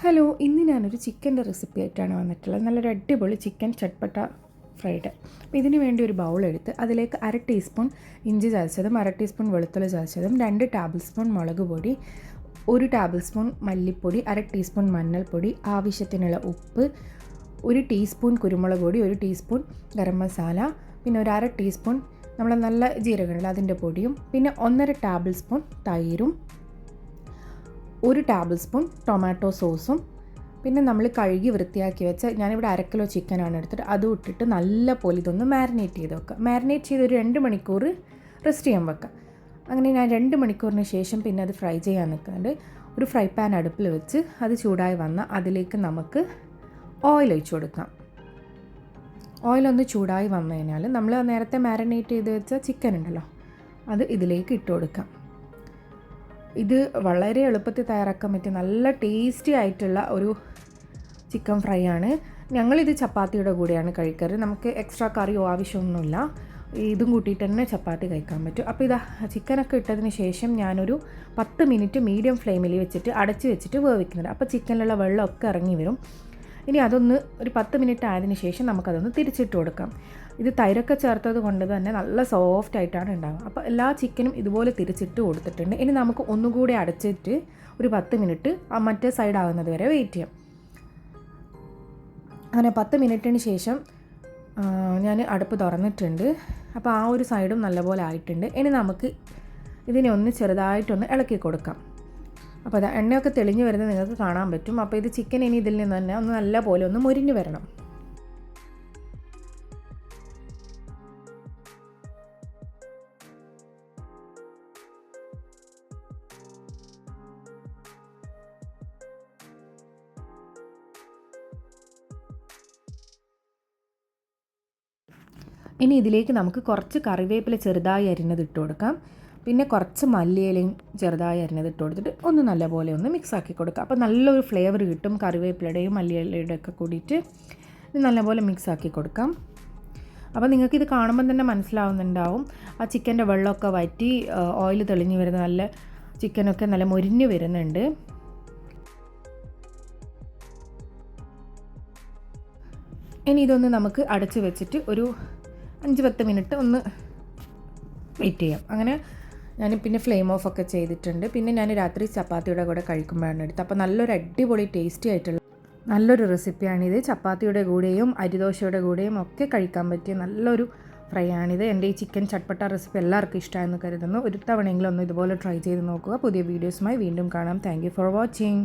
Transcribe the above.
Hello, ഇന്ന് ഞാനൊരു ചിക്കൻ്റെ റെസിപ്പി ആയിട്ടാണ് വന്നിട്ടുള്ളത്. നല്ലൊരു അടിപൊളി ചിക്കൻ ചട്പട്ട ഫ്രൈഡ്. അപ്പോൾ ഇതിന് വേണ്ടി ഒരു ബൗൾ എടുത്ത് അതിലേക്ക് 1/2 ടീസ്പൂൺ ഇഞ്ചി ചതച്ചതും 1/2 ടീസ്പൂൺ വെളുത്തുള്ളി ചതച്ചതും 2 ടേബിൾ സ്പൂൺ മുളക് പൊടി, 1 ടേബിൾ സ്പൂൺ മല്ലിപ്പൊടി, 1/2 ടീസ്പൂൺ മഞ്ഞൾപ്പൊടി, ആവശ്യത്തിനുള്ള ഉപ്പ്, 1 ടീസ്പൂൺ കുരുമുളക് പൊടി, 1 ടീസ്പൂൺ ഗരം മസാല, പിന്നെ ഒരു 1/2 ടീസ്പൂൺ നമ്മളെ നല്ല ജീരകമുള്ള അതിൻ്റെ പൊടിയും, പിന്നെ 1.5 ടേബിൾ സ്പൂൺ തൈരും, 1 ടേബിൾ സ്പൂൺ ടൊമാറ്റോ സോസും, പിന്നെ നമ്മൾ കഴുകി വൃത്തിയാക്കി വെച്ച ഞാനിവിടെ 1/2 കിലോ ചിക്കനാണ് എടുത്തിട്ട് അതും ഇട്ടിട്ട് നല്ല പോലെ ഇതൊന്ന് മാരിനേറ്റ് ചെയ്ത് വെക്കുക. മാരിനേറ്റ് ചെയ്ത് ഒരു 2 മണിക്കൂർ റെസ്റ്റ് ചെയ്യാൻ വെക്കുക. അങ്ങനെ ഞാൻ 2 മണിക്കൂറിന് ശേഷം പിന്നെ അത് ഫ്രൈ ചെയ്യാൻ നിൽക്കുന്നുണ്ട്. ഒരു ഫ്രൈ പാൻ അടുപ്പിൽ വെച്ച് അത് ചൂടായി വന്നാൽ അതിലേക്ക് നമുക്ക് ഓയിൽ ഒഴിച്ചു കൊടുക്കാം. ഓയിലൊന്ന് ചൂടായി വന്നു കഴിഞ്ഞാൽ നമ്മൾ നേരത്തെ മാരിനേറ്റ് ചെയ്ത് വെച്ച ചിക്കൻ ഉണ്ടല്ലോ അത് ഇതിലേക്ക് ഇട്ട് കൊടുക്കാം. ഇത് വളരെ എളുപ്പത്തിൽ തയ്യാറാക്കാൻ പറ്റിയ നല്ല ടേസ്റ്റി ആയിട്ടുള്ള ഒരു ചിക്കൻ ഫ്രൈ ആണ്. ഞങ്ങളിത് ചപ്പാത്തിയുടെ കൂടെയാണ് കഴിക്കാറ്. നമുക്ക് എക്സ്ട്രാ കറിയോ ആവശ്യമൊന്നുമില്ല. ഇതും കൂട്ടിയിട്ട് തന്നെ ചപ്പാത്തി കഴിക്കാൻ പറ്റും. അപ്പോൾ ഇതാ ചിക്കനൊക്കെ ഇട്ടതിന് ശേഷം ഞാനൊരു 10 മിനിറ്റ് മീഡിയം ഫ്ലെയിമിൽ വെച്ചിട്ട് അടച്ച് വെച്ചിട്ട് വേവിക്കുന്നുണ്ട്. അപ്പോൾ ചിക്കനിലുള്ള വെള്ളമൊക്കെ ഇറങ്ങി വരും. ഇനി അതൊന്ന് ഒരു 10 മിനിറ്റ് ആയതിനു ശേഷം നമുക്കതൊന്ന് തിരിച്ചിട്ട് കൊടുക്കാം. ഇത് തൈരൊക്കെ ചേർത്തത് കൊണ്ട് തന്നെ നല്ല സോഫ്റ്റ് ആയിട്ടാണ് ഉണ്ടാകുക. അപ്പോൾ എല്ലാ ചിക്കനും ഇതുപോലെ തിരിച്ചിട്ട് കൊടുത്തിട്ടുണ്ട്. ഇനി നമുക്ക് ഒന്നുകൂടി അടച്ചിട്ട് ഒരു 10 മിനിറ്റ് മറ്റേ സൈഡ് ആകുന്നത് വരെ വെയിറ്റ് ചെയ്യാം. അങ്ങനെ 10 മിനിറ്റിന് ശേഷം ഞാൻ അടുപ്പ് തുറന്നിട്ടുണ്ട്. അപ്പോൾ ആ ഒരു സൈഡും നല്ലപോലെ ആയിട്ടുണ്ട്. ഇനി നമുക്ക് ഇതിനെ ഒന്ന് ചെറുതായിട്ടൊന്ന് ഇളക്കി കൊടുക്കാം. അപ്പോൾ അത് എണ്ണയൊക്കെ തെളിഞ്ഞ് വരുന്നത് നിങ്ങൾക്ക് കാണാൻ പറ്റും. അപ്പോൾ ഇത് ചിക്കൻ ഇനി ഇതിൽ നിന്ന് തന്നെ ഒന്ന് നല്ല പോലെ ഒന്ന് മൊരിഞ്ഞ് വരണം. ഇനി ഇതിലേക്ക് നമുക്ക് കുറച്ച് കറിവേപ്പില ചെറുതായി അരിഞ്ഞത് ഇട്ട് കൊടുക്കാം. പിന്നെ കുറച്ച് മല്ലിയിലയും ചെറുതായി അരിഞ്ഞത് ഇട്ട് കൊടുത്തിട്ട് ഒന്ന് നല്ലപോലെ ഒന്ന് മിക്സ് ആക്കി കൊടുക്കുക. അപ്പോൾ നല്ലൊരു ഫ്ലേവർ കിട്ടും കറിവേപ്പിലയുടെയും മല്ലിയിലയുടെ ഒക്കെ കൂടിയിട്ട്. ഇത് നല്ലപോലെ മിക്സ് ആക്കി കൊടുക്കാം. അപ്പോൾ നിങ്ങൾക്കിത് കാണുമ്പോൾ തന്നെ മനസ്സിലാവുന്നുണ്ടാവും ആ ചിക്കൻ്റെ വെള്ളമൊക്കെ വറ്റി ഓയിൽ തെളിഞ്ഞ് വരുന്ന നല്ല ചിക്കനൊക്കെ നല്ല മൊരിഞ്ഞ് വരുന്നുണ്ട്. ഇനി ഇതൊന്ന് നമുക്ക് അടച്ച് വെച്ചിട്ട് ഒരു 5-10 മിനിറ്റ് ഒന്ന് വെയിറ്റ് ചെയ്യാം. അങ്ങനെ ഞാൻ പിന്നെ ഫ്ലെയിം ഓഫ് ഒക്കെ ചെയ്തിട്ടുണ്ട്. പിന്നെ ഞാൻ രാത്രി ചപ്പാത്തിയുടെ കൂടെ കഴിക്കുമ്പോഴാണ് എടുത്തത്. അപ്പോൾ നല്ലൊരു അടിപൊളി ടേസ്റ്റി ആയിട്ടുള്ള നല്ലൊരു റെസിപ്പിയാണിത്. ചപ്പാത്തിയുടെ കൂടെയും അരിദോശയുടെ കൂടെയും ഒക്കെ കഴിക്കാൻ പറ്റിയ നല്ലൊരു ഫ്രൈ ആണിത്. എൻ്റെ ഈ ചിക്കൻ ചട്പട്ട റെസിപ്പി എല്ലാവർക്കും ഇഷ്ടമായെന്ന് കരുതുന്നു. ഒരു തവണയെങ്കിലും ഒന്ന് ഇതുപോലെ ട്രൈ ചെയ്ത് നോക്കുക. പുതിയ വീഡിയോസുമായി വീണ്ടും കാണാം. Thank you for watching.